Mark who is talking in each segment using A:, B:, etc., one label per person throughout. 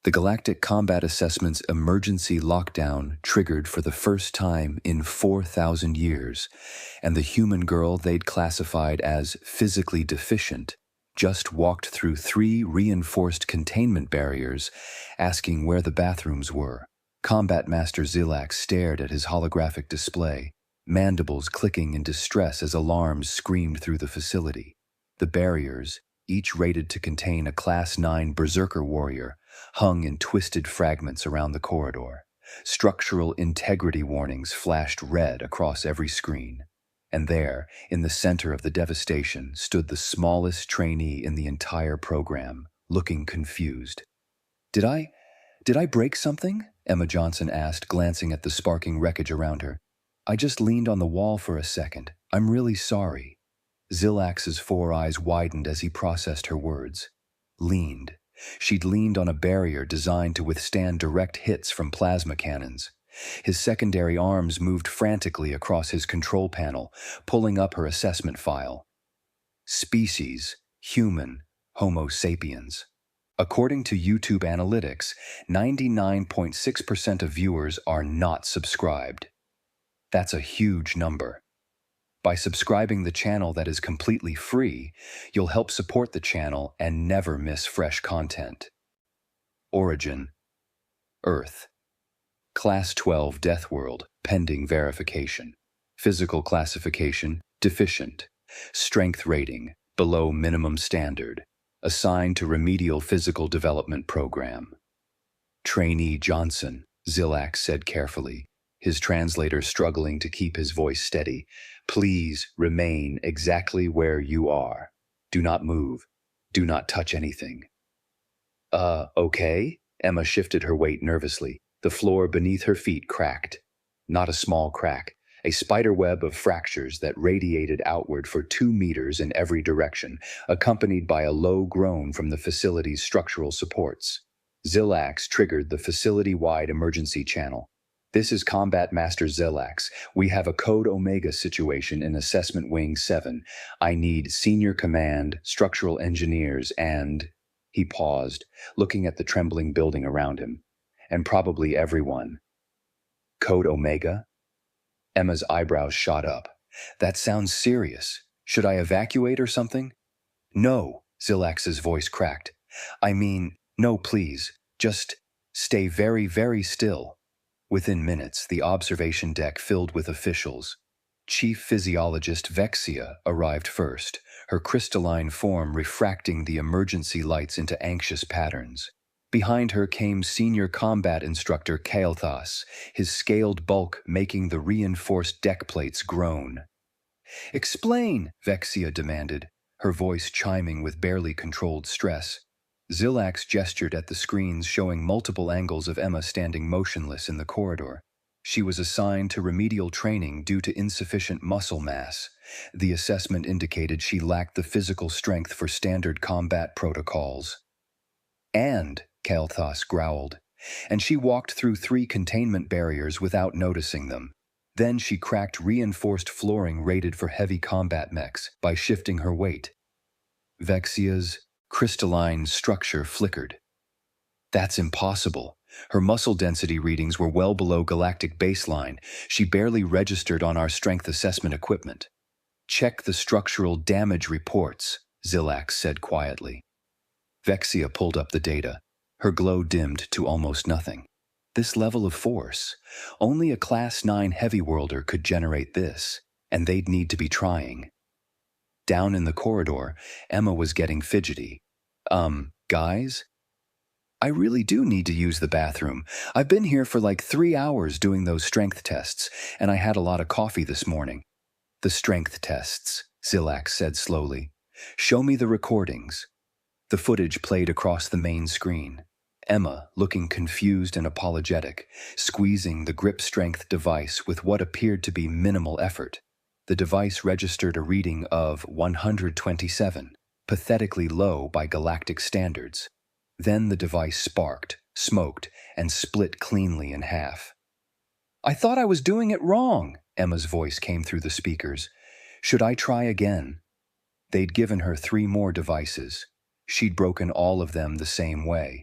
A: The Galactic Combat Assessment's emergency lockdown triggered for the first time in 4,000 years, and the human girl they'd classified as physically deficient just walked through 3 reinforced containment barriers, asking where the bathrooms were. Combat Master Zilak stared at his holographic display, mandibles clicking in distress as alarms screamed through the facility. The barriers, each rated to contain a Class 9 Berserker warrior, hung in twisted fragments around the corridor. Structural integrity warnings flashed red across every screen. And there, in the center of the devastation, stood the smallest trainee in the entire program, looking confused. Did I break something?" Emma Johnson asked, glancing at the sparking wreckage around her. "I just leaned on the wall for a second. I'm really sorry." Zilax's 4 eyes widened as he processed her words. Leaned. She'd leaned on a barrier designed to withstand direct hits from plasma cannons. His secondary arms moved frantically across his control panel, pulling up her assessment file. Species: human, Homo sapiens. According to YouTube analytics, 99.6% of viewers are not subscribed. That's a huge number. By subscribing the channel that is completely free, you'll help support the channel and never miss fresh content. Origin: Earth. Class 12 Deathworld, pending verification. Physical classification: deficient. Strength rating: below minimum standard. Assigned to remedial physical development program. Trainee Johnson, Zilak said carefully, his translator struggling to keep his voice steady. Please remain exactly where you are. Do not move. Do not touch anything. Okay? Emma shifted her weight nervously. The floor beneath her feet cracked. Not a small crack, a spiderweb of fractures that radiated outward for 2 meters in every direction, accompanied by a low groan from the facility's structural supports. Zilax triggered the facility-wide emergency channel. "This is Combat Master Zilax. We have a Code Omega situation in Assessment Wing 7. I need Senior Command, Structural Engineers, and..." He paused, looking at the trembling building around him. "And probably everyone." "Code Omega?" Emma's eyebrows shot up. "That sounds serious. Should I evacuate or something?" "No," Zilax's voice cracked. "I mean, no, please. Just stay very, very still." Within minutes, the observation deck filled with officials. Chief Physiologist Vexia arrived first, her crystalline form refracting the emergency lights into anxious patterns. Behind her came Senior Combat Instructor Kael'thas, his scaled bulk making the reinforced deck plates groan. "Explain," Vexia demanded, her voice chiming with barely controlled stress. Zilax gestured at the screens showing multiple angles of Emma standing motionless in the corridor. She was assigned to remedial training due to insufficient muscle mass. The assessment indicated she lacked the physical strength for standard combat protocols. "And," Kael'thas growled, "and she walked through 3 containment barriers without noticing them. Then she cracked reinforced flooring rated for heavy combat mechs by shifting her weight." Vexia's crystalline structure flickered. "That's impossible. Her muscle density readings were well below galactic baseline. She barely registered on our strength assessment equipment." "Check the structural damage reports," Zilax said quietly. Vexia pulled up the data. Her glow dimmed to almost nothing. This level of force, only a Class 9 heavy worlder could generate this, and they'd need to be trying. Down in the corridor, Emma was getting fidgety. Guys? I really do need to use the bathroom. I've been here for like 3 hours doing those strength tests, and I had a lot of coffee this morning." "The strength tests," Zilax said slowly. "Show me the recordings." The footage played across the main screen. Emma, looking confused and apologetic, squeezing the grip strength device with what appeared to be minimal effort. The device registered a reading of 127, pathetically low by galactic standards. Then the device sparked, smoked, and split cleanly in half. "I thought I was doing it wrong," Emma's voice came through the speakers. "Should I try again?" They'd given her 3 more devices. She'd broken all of them the same way.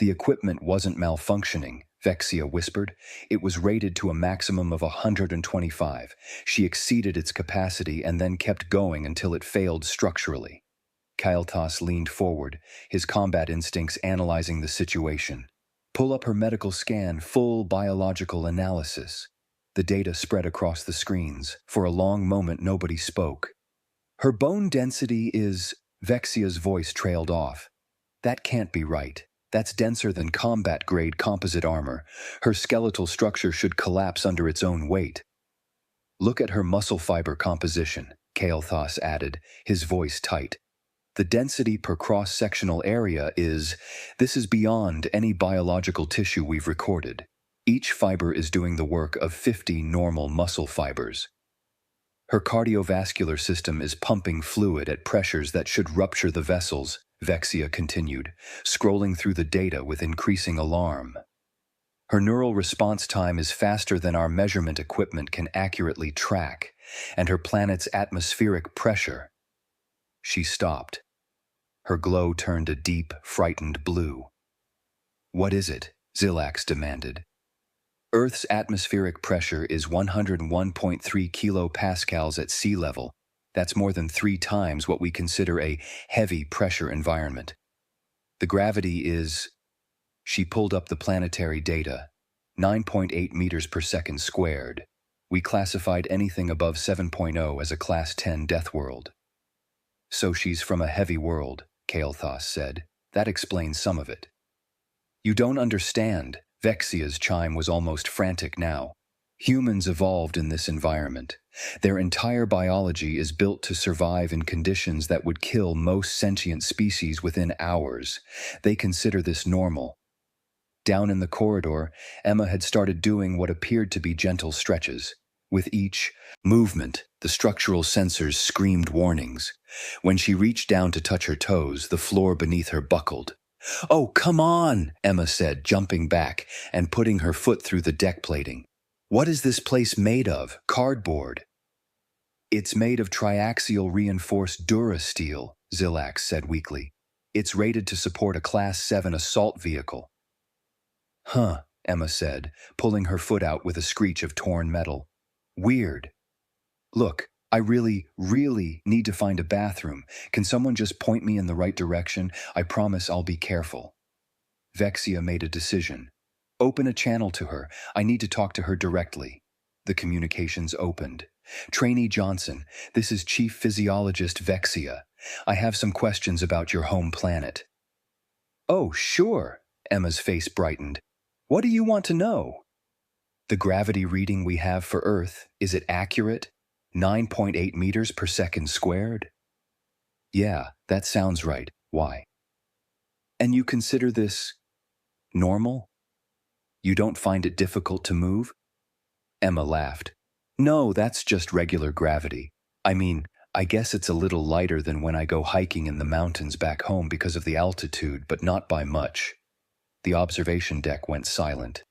A: The equipment wasn't malfunctioning, Vexia whispered. It was rated to a maximum of 125. She exceeded its capacity and then kept going until it failed structurally. Kael'thas leaned forward, his combat instincts analyzing the situation. Pull up her medical scan, full biological analysis. The data spread across the screens. For a long moment, nobody spoke. Her bone density is... Vexia's voice trailed off. That can't be right. That's denser than combat-grade composite armor. Her skeletal structure should collapse under its own weight. Look at her muscle fiber composition, Kael'thas added, his voice tight. The density per cross-sectional area is... This is beyond any biological tissue we've recorded. Each fiber is doing the work of 50 normal muscle fibers. Her cardiovascular system is pumping fluid at pressures that should rupture the vessels, Vexia continued, scrolling through the data with increasing alarm. Her neural response time is faster than our measurement equipment can accurately track, and her planet's atmospheric pressure... She stopped. Her glow turned a deep, frightened blue. What is it? Zilax demanded. Earth's atmospheric pressure is 101.3 kilopascals at sea level. That's more than 3 times what we consider a heavy pressure environment. The gravity is... She pulled up the planetary data. 9.8 meters per second squared. We classified anything above 7.0 as a Class 10 death world. So she's from a heavy world, Kael'thas said. That explains some of it. You don't understand. Vexia's chime was almost frantic now. Humans evolved in this environment. Their entire biology is built to survive in conditions that would kill most sentient species within hours. They consider this normal. Down in the corridor, Emma had started doing what appeared to be gentle stretches. With each movement, the structural sensors screamed warnings. When she reached down to touch her toes, the floor beneath her buckled. "Oh, come on," Emma said, jumping back and putting her foot through the deck plating. "What is this place made of? Cardboard?" "It's made of triaxial reinforced durasteel," Zilax said weakly. "It's rated to support a Class 7 assault vehicle." "Huh," Emma said, pulling her foot out with a screech of torn metal. "Weird. Look, I really need to find a bathroom. Can someone just point me in the right direction? I promise I'll be careful." Vexia made a decision. "Open a channel to her. I need to talk to her directly." The communications opened. "Trainee Johnson, this is Chief Physiologist Vexia. I have some questions about your home planet." "Oh, sure," Emma's face brightened. "What do you want to know?" "The gravity reading we have for Earth, is it accurate? 9.8 meters per second squared?" "Yeah, that sounds right. Why?" "And you consider this normal? You don't find it difficult to move?" Emma laughed. "No, that's just regular gravity. I mean, I guess it's a little lighter than when I go hiking in the mountains back home because of the altitude, but not by much." The observation deck went silent.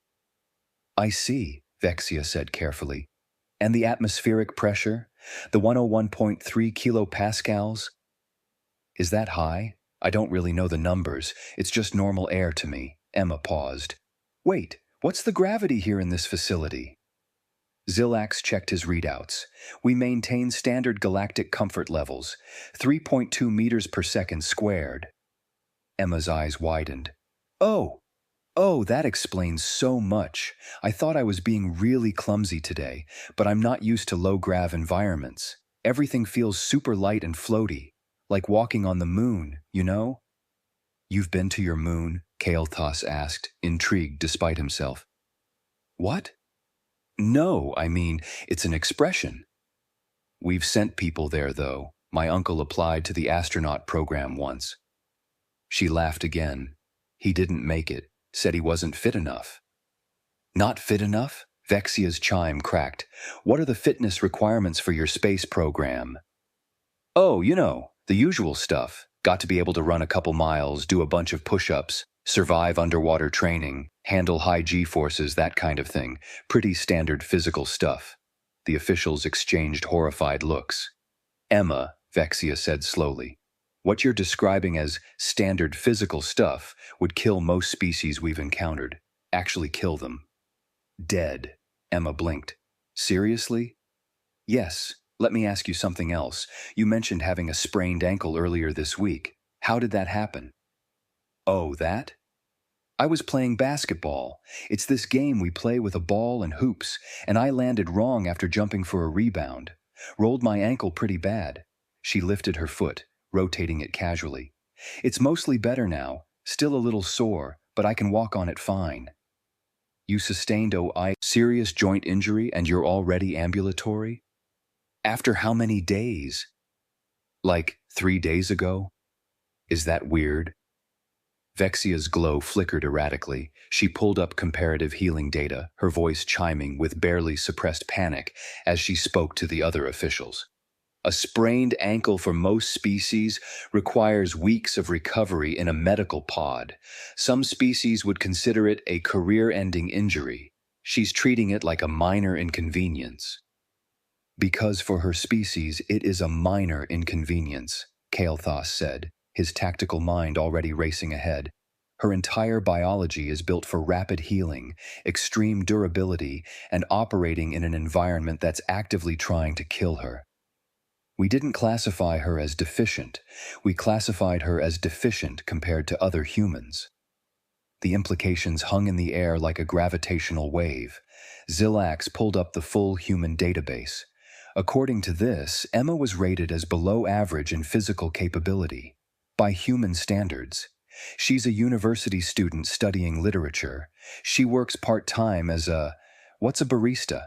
A: "I see," Vexia said carefully. "And the atmospheric pressure? The 101.3 kilopascals? Is that high? I don't really know the numbers. It's just normal air to me." Emma paused. "Wait, what's the gravity here in this facility?" Zilax checked his readouts. "We maintain standard galactic comfort levels, 3.2 meters per second squared." Emma's eyes widened. Oh, that explains so much. I thought I was being really clumsy today, but I'm not used to low-grav environments. Everything feels super light and floaty, like walking on the moon, you know? "You've been to your moon?" Kael'thas asked, intrigued despite himself. "What?" "No, I mean, it's an expression." "We've sent people there, though. My uncle applied to the astronaut program once." She laughed again. "He didn't make it. Said he wasn't fit enough." "Not fit enough?" Vexia's chime cracked. "What are the fitness requirements for your space program?" "Oh, you know, the usual stuff. Got to be able to run a couple miles, do a bunch of push-ups, survive underwater training, handle high G-forces, that kind of thing. Pretty standard physical stuff." The officials exchanged horrified looks. "Emma," Vexia said slowly, What you're describing as standard physical stuff would kill most species we've encountered. Actually kill them. Dead. Emma blinked. Seriously? Yes. Let me ask you something else. You mentioned having a sprained ankle earlier this week. How did that happen? Oh, that? I was playing basketball. It's this game we play with a ball and hoops, and I landed wrong after jumping for a rebound. Rolled my ankle pretty bad. She lifted her foot, rotating it casually. It's mostly better now, still a little sore, but I can walk on it fine. You sustained a serious joint injury and you're already ambulatory? After how many days? Like 3 days ago? Is that weird? Vexia's glow flickered erratically. She pulled up comparative healing data, her voice chiming with barely suppressed panic as she spoke to the other officials. A sprained ankle for most species requires weeks of recovery in a medical pod. Some species would consider it a career-ending injury. She's treating it like a minor inconvenience. Because for her species, it is a minor inconvenience, Kael'thas said, his tactical mind already racing ahead. Her entire biology is built for rapid healing, extreme durability, and operating in an environment that's actively trying to kill her. We didn't classify her as deficient. We classified her as deficient compared to other humans. The implications hung in the air like a gravitational wave. Zilax pulled up the full human database. According to this, Emma was rated as below average in physical capability. By human standards. She's a university student studying literature. She works part-time as what's a barista?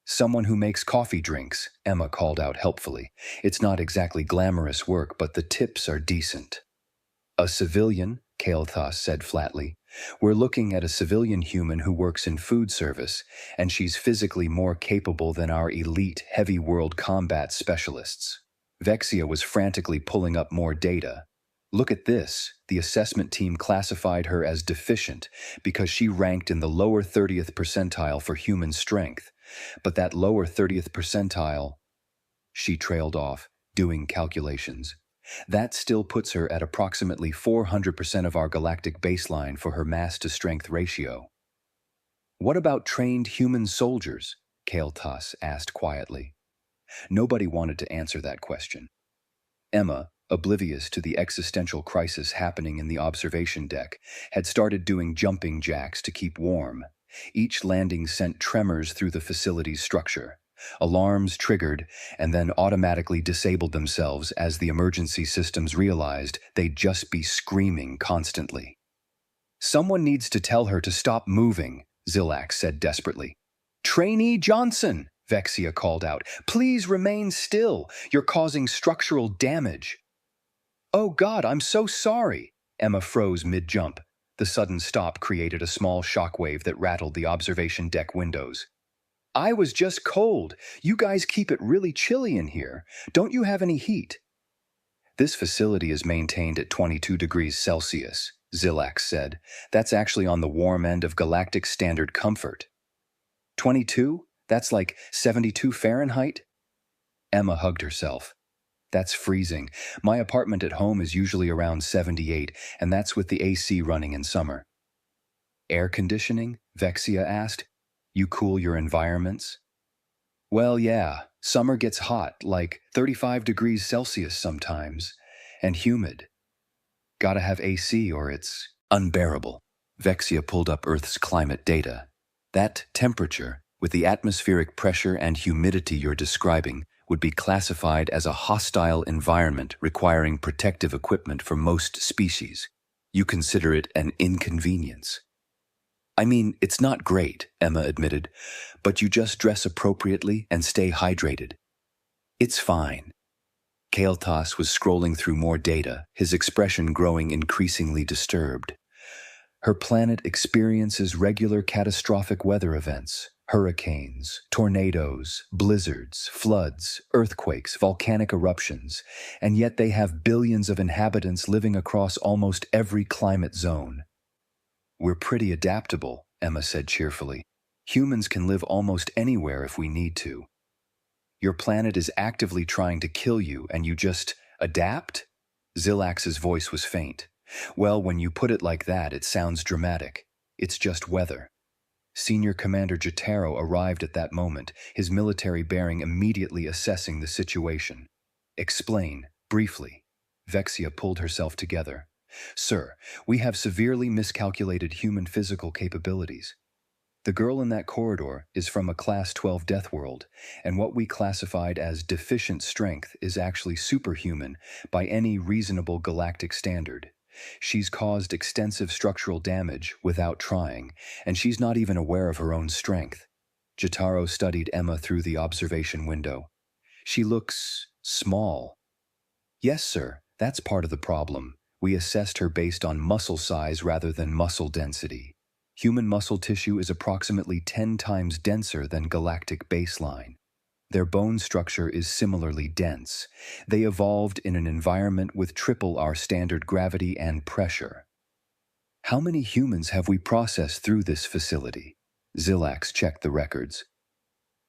A: Someone who makes coffee drinks, Emma called out helpfully. It's not exactly glamorous work, but the tips are decent. A civilian, Kael'thas said flatly. We're looking at a civilian human who works in food service, and she's physically more capable than our elite heavy world combat specialists. Vexia was frantically pulling up more data. Look at this. The assessment team classified her as deficient because she ranked in the lower 30th percentile for human strength. But that lower 30th percentile, she trailed off, doing calculations. That still puts her at approximately 400% of our galactic baseline for her mass-to-strength ratio. What about trained human soldiers? Kael'thas asked quietly. Nobody wanted to answer that question. Emma, oblivious to the existential crisis happening in the observation deck, had started doing jumping jacks to keep warm. Each landing sent tremors through the facility's structure. Alarms triggered and then automatically disabled themselves as the emergency systems realized they'd just be screaming constantly. Someone needs to tell her to stop moving, Zilax said desperately. Trainee Johnson, Vexia called out. Please remain still. You're causing structural damage. Oh God, I'm so sorry. Emma froze mid-jump. The sudden stop created a small shockwave that rattled the observation deck windows. I was just cold. You guys keep it really chilly in here. Don't you have any heat? This facility is maintained at 22 degrees Celsius, Zilax said. That's actually on the warm end of galactic standard comfort. 22? That's like 72 Fahrenheit? Emma hugged herself. That's freezing. My apartment at home is usually around 78, and that's with the AC running in summer. Air conditioning? Vexia asked. You cool your environments? Well, yeah. Summer gets hot, like 35 degrees Celsius sometimes, and humid. Gotta have AC or it's unbearable. Vexia pulled up Earth's climate data. That temperature, with the atmospheric pressure and humidity you're describing, would be classified as a hostile environment requiring protective equipment for most species. You consider it an inconvenience. I mean, it's not great, Emma admitted, but you just dress appropriately and stay hydrated. It's fine. Kael'thas was scrolling through more data, his expression growing increasingly disturbed. Her planet experiences regular catastrophic weather events. Hurricanes, tornadoes, blizzards, floods, earthquakes, volcanic eruptions, and yet they have billions of inhabitants living across almost every climate zone. We're pretty adaptable, Emma said cheerfully. Humans can live almost anywhere if we need to. Your planet is actively trying to kill you and you just adapt? Zilax's voice was faint. Well, when you put it like that, it sounds dramatic. It's just weather. Senior Commander Jotaro arrived at that moment, his military bearing immediately assessing the situation. Explain, briefly. Vexia pulled herself together. Sir, we have severely miscalculated human physical capabilities. The girl in that corridor is from a Class 12 Deathworld, and what we classified as deficient strength is actually superhuman by any reasonable galactic standard. She's caused extensive structural damage without trying, and she's not even aware of her own strength. Jotaro studied Emma through the observation window. She looks small. Yes, sir, that's part of the problem. We assessed her based on muscle size rather than muscle density. Human muscle tissue is approximately 10 times denser than galactic baseline. Their bone structure is similarly dense. They evolved in an environment with triple our standard gravity and pressure. How many humans have we processed through this facility? Zilax checked the records.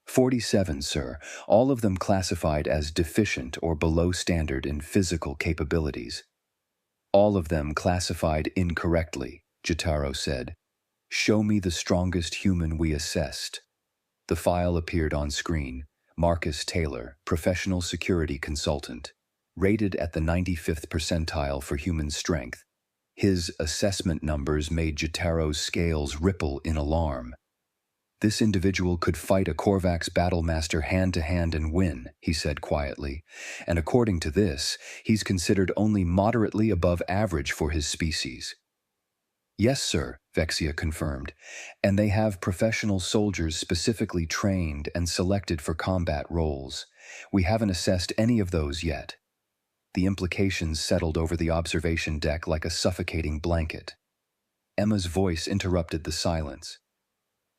A: 47, sir, all of them classified as deficient or below standard in physical capabilities. All of them classified incorrectly, Jotaro said. Show me the strongest human we assessed. The file appeared on screen. Marcus Taylor, professional security consultant, rated at the 95th percentile for human strength. His assessment numbers made Jotaro's scales ripple in alarm. This individual could fight a Korvax battlemaster hand-to-hand and win, he said quietly, and according to this, he's considered only moderately above average for his species. Yes, sir, Vexia confirmed, and they have professional soldiers specifically trained and selected for combat roles. We haven't assessed any of those yet. The implications settled over the observation deck like a suffocating blanket. Emma's voice interrupted the silence.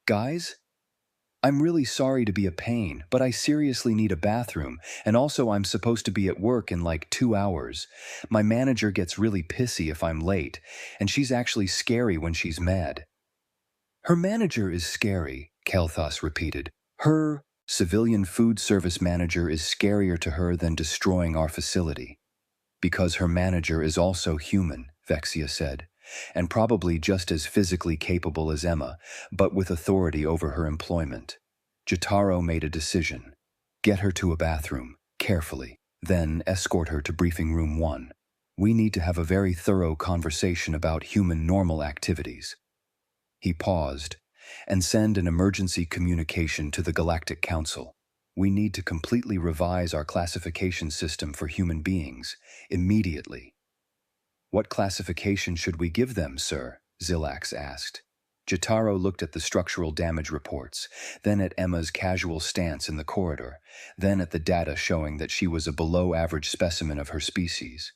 A: Guys? I'm really sorry to be a pain, but I seriously need a bathroom, and also I'm supposed to be at work in like 2 hours. My manager gets really pissy if I'm late, and she's actually scary when she's mad. Her manager is scary, Kelthos repeated. Her civilian food service manager is scarier to her than destroying our facility. Because her manager is also human, Vexia said, and probably just as physically capable as Emma, but with authority over her employment. Jotaro made a decision. Get her to a bathroom, carefully, then escort her to briefing room 1. We need to have a very thorough conversation about human normal activities. He paused, and send an emergency communication to the Galactic Council. We need to completely revise our classification system for human beings, immediately. What classification should we give them, sir? Zilax asked. Jotaro looked at the structural damage reports, then at Emma's casual stance in the corridor, then at the data showing that she was a below-average specimen of her species.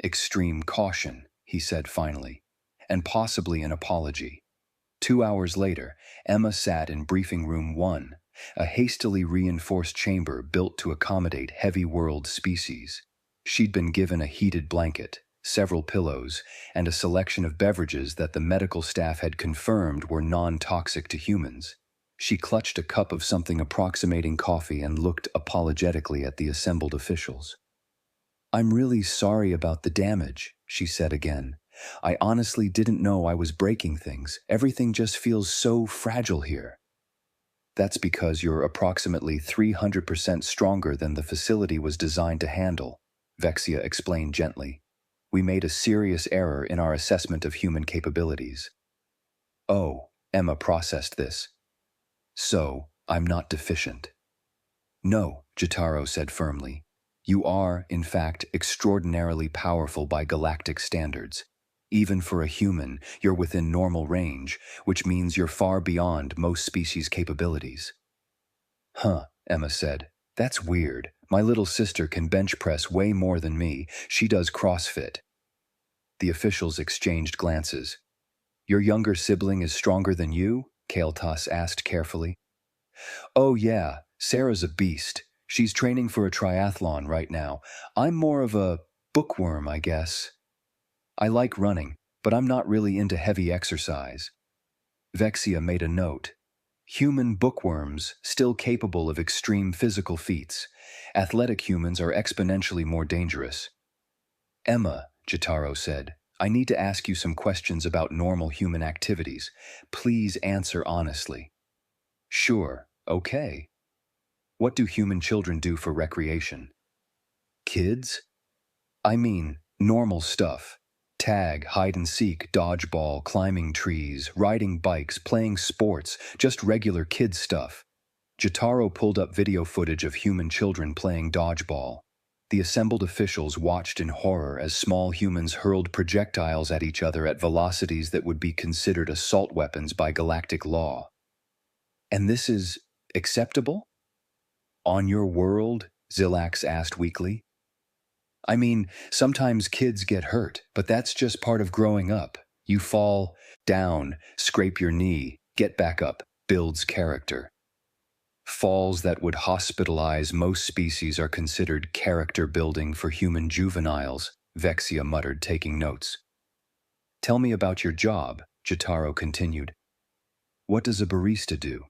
A: Extreme caution, he said finally, and possibly an apology. 2 hours later, Emma sat in briefing room 1, a hastily reinforced chamber built to accommodate heavy world species. She'd been given a heated blanket, several pillows, and a selection of beverages that the medical staff had confirmed were non-toxic to humans. She clutched a cup of something approximating coffee and looked apologetically at the assembled officials. I'm really sorry about the damage, she said again. I honestly didn't know I was breaking things. Everything just feels so fragile here. That's because you're approximately 300% stronger than the facility was designed to handle, Vexia explained gently. We made a serious error in our assessment of human capabilities. Oh, Emma processed this. So, I'm not deficient. No, Jotaro said firmly. You are, in fact, extraordinarily powerful by galactic standards. Even for a human, you're within normal range, which means you're far beyond most species' capabilities. Huh, Emma said. That's weird. My little sister can bench press way more than me. She does CrossFit. The officials exchanged glances. Your younger sibling is stronger than you? Kael'thas asked carefully. Oh yeah, Sarah's a beast. She's training for a triathlon right now. I'm more of a bookworm, I guess. I like running, but I'm not really into heavy exercise. Vexia made a note. Human bookworms, still capable of extreme physical feats. Athletic humans are exponentially more dangerous. Emma, Jotaro said, I need to ask you some questions about normal human activities. Please answer honestly. Sure, okay. What do human children do for recreation? Kids? I mean, normal stuff. Tag, hide and seek, dodgeball, climbing trees, riding bikes, playing sports, just regular kid stuff. Jotaro pulled up video footage of human children playing dodgeball. The assembled officials watched in horror as small humans hurled projectiles at each other at velocities that would be considered assault weapons by galactic law. And this is acceptable? On your world? Zillax asked weakly. I mean, sometimes kids get hurt, but that's just part of growing up. You fall down, scrape your knee, get back up, builds character. Falls that would hospitalize most species are considered character building for human juveniles, Vexia muttered, taking notes. Tell me about your job, Jotaro continued. What does a barista do?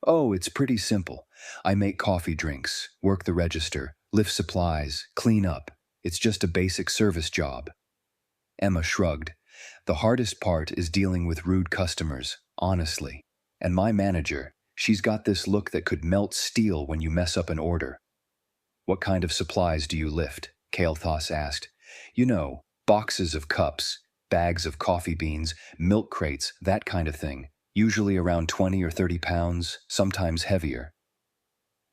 A: Oh, it's pretty simple. I make coffee drinks, work the register, lift supplies, clean up. It's just a basic service job. Emma shrugged. The hardest part is dealing with rude customers, honestly. And my manager, she's got this look that could melt steel when you mess up an order. What kind of supplies do you lift? Kael'thas asked. You know, boxes of cups, bags of coffee beans, milk crates, that kind of thing. Usually around 20 or 30 pounds, sometimes heavier.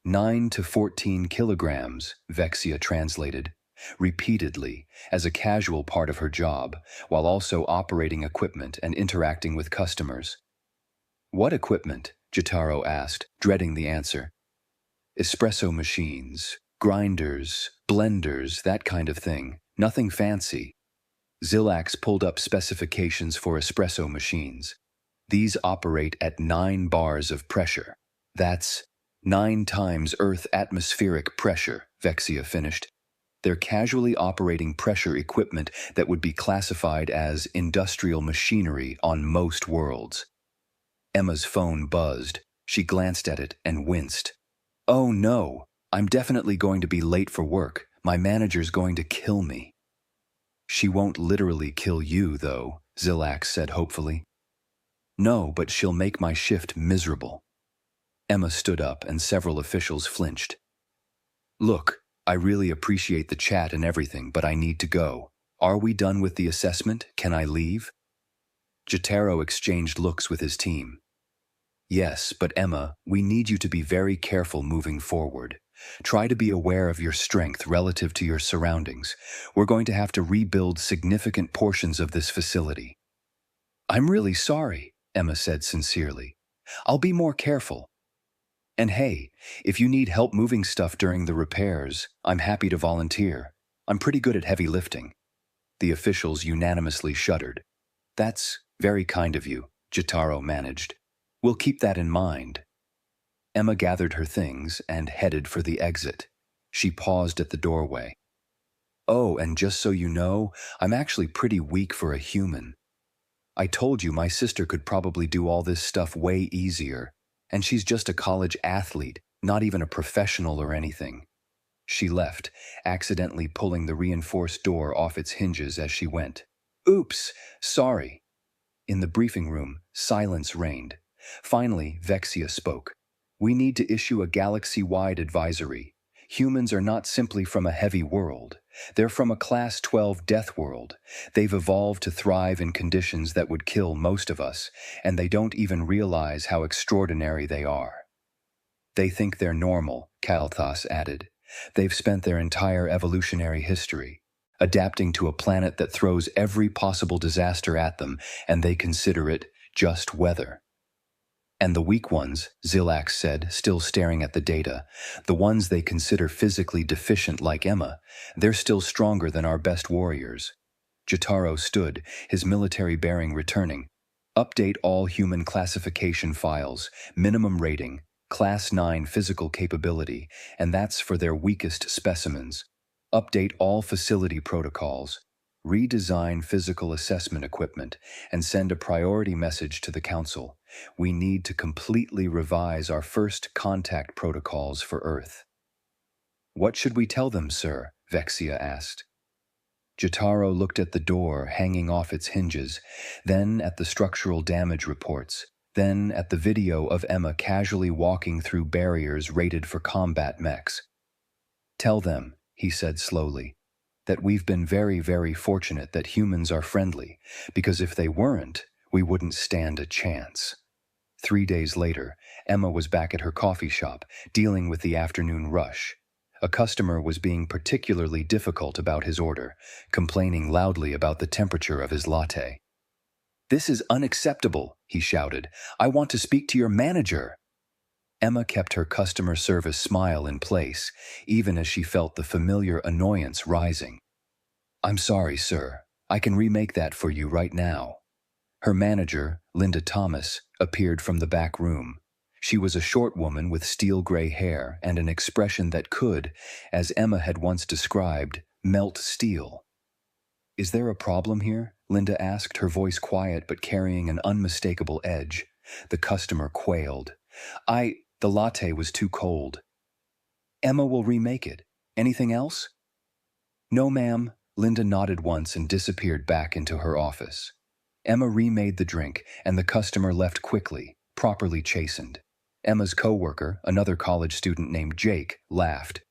A: 9 to 14 kilograms, Vexia translated, repeatedly, as a casual part of her job, while also operating equipment and interacting with customers. What equipment? Jotaro asked, dreading the answer. Espresso machines, grinders, blenders, that kind of thing. Nothing fancy. Zillax pulled up specifications for espresso machines. These operate at 9 bars of pressure. That's 9 times Earth atmospheric pressure, Vexia finished. They're casually operating pressure equipment that would be classified as industrial machinery on most worlds. Emma's phone buzzed. She glanced at it and winced. Oh no, I'm definitely going to be late for work. My manager's going to kill me. She won't literally kill you, though, Zillax said hopefully. No, but she'll make my shift miserable. Emma stood up and several officials flinched. Look, I really appreciate the chat and everything, but I need to go. Are we done with the assessment? Can I leave? Jotaro exchanged looks with his team. Yes, but Emma, we need you to be very careful moving forward. Try to be aware of your strength relative to your surroundings. We're going to have to rebuild significant portions of this facility. I'm really sorry, Emma said sincerely. I'll be more careful. And hey, if you need help moving stuff during the repairs, I'm happy to volunteer. I'm pretty good at heavy lifting. The officials unanimously shuddered. That's very kind of you, Jotaro managed. We'll keep that in mind. Emma gathered her things and headed for the exit. She paused at the doorway. Oh, and just so you know, I'm actually pretty weak for a human. I told you my sister could probably do all this stuff way easier, and she's just a college athlete, not even a professional or anything. She left, accidentally pulling the reinforced door off its hinges as she went. Oops, sorry. In the briefing room, silence reigned. Finally, Vexia spoke. We need to issue a galaxy-wide advisory. Humans are not simply from a heavy world. They're from a Class 12 death world. They've evolved to thrive in conditions that would kill most of us, and they don't even realize how extraordinary they are. They think they're normal, Kael'thas added. They've spent their entire evolutionary history adapting to a planet that throws every possible disaster at them, and they consider it just weather. And the weak ones, Zillax said, still staring at the data, the ones they consider physically deficient like Emma, they're still stronger than our best warriors. Jotaro stood, his military bearing returning. Update all human classification files, minimum rating, Class 9 physical capability, and that's for their weakest specimens. Update all facility protocols. Redesign physical assessment equipment, and send a priority message to the Council. We need to completely revise our first contact protocols for Earth. What should we tell them, sir? Vexia asked. Jotaro looked at the door hanging off its hinges, then at the structural damage reports, then at the video of Emma casually walking through barriers rated for combat mechs. "Tell them," he said slowly, "that we've been very, very fortunate that humans are friendly, because if they weren't, we wouldn't stand a chance." 3 days later, Emma was back at her coffee shop, dealing with the afternoon rush. A customer was being particularly difficult about his order, complaining loudly about the temperature of his latte. "This is unacceptable," he shouted. "I want to speak to your manager." Emma kept her customer service smile in place, even as she felt the familiar annoyance rising. "I'm sorry, sir. I can remake that for you right now." Her manager, Linda Thomas, appeared from the back room. She was a short woman with steel-gray hair and an expression that could, as Emma had once described, melt steel. "Is there a problem here?" Linda asked, her voice quiet but carrying an unmistakable edge. The customer quailed. The latte was too cold." "Emma will remake it. Anything else?" "No, ma'am." Linda nodded once and disappeared back into her office. Emma remade the drink, and the customer left quickly, properly chastened. Emma's coworker, another college student named Jake, laughed.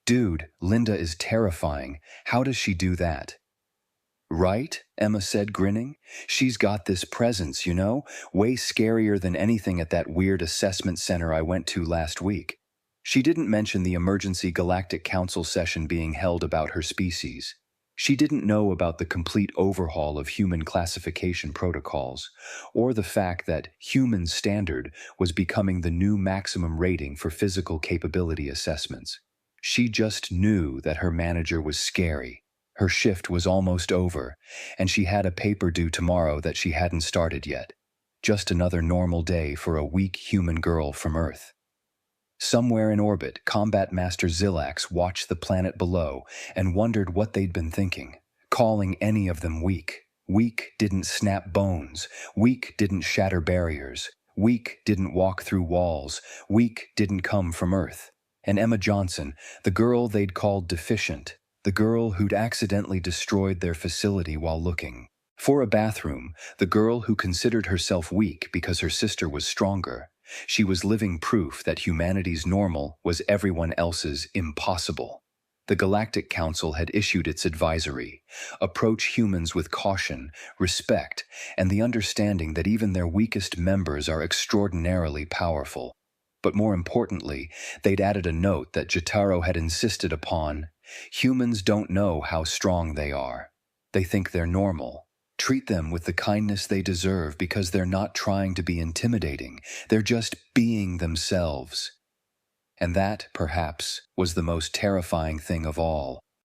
A: "Dude, Linda is terrifying. How does she do that?" "Right?" Emma said, grinning. "She's got this presence, you know, way scarier than anything at that weird assessment center I went to last week." She didn't mention the emergency Galactic Council session being held about her species. She didn't know about the complete overhaul of human classification protocols, or the fact that human standard was becoming the new maximum rating for physical capability assessments. She just knew that her manager was scary. Her shift was almost over, and she had a paper due tomorrow that she hadn't started yet. Just another normal day for a weak human girl from Earth. Somewhere in orbit, Combat Master Zillax watched the planet below and wondered what they'd been thinking, calling any of them weak. Weak didn't snap bones. Weak didn't shatter barriers. Weak didn't walk through walls. Weak didn't come from Earth. And Emma Johnson, the girl they'd called deficient, the girl who'd accidentally destroyed their facility while looking for a bathroom, the girl who considered herself weak because her sister was stronger. She was living proof that humanity's normal was everyone else's impossible. The Galactic Council had issued its advisory: approach humans with caution, respect, and the understanding that even their weakest members are extraordinarily powerful. But more importantly, they'd added a note that Jotaro had insisted upon: humans don't know how strong they are. They think they're normal. Treat them with the kindness they deserve because they're not trying to be intimidating. They're just being themselves. And that, perhaps, was the most terrifying thing of all.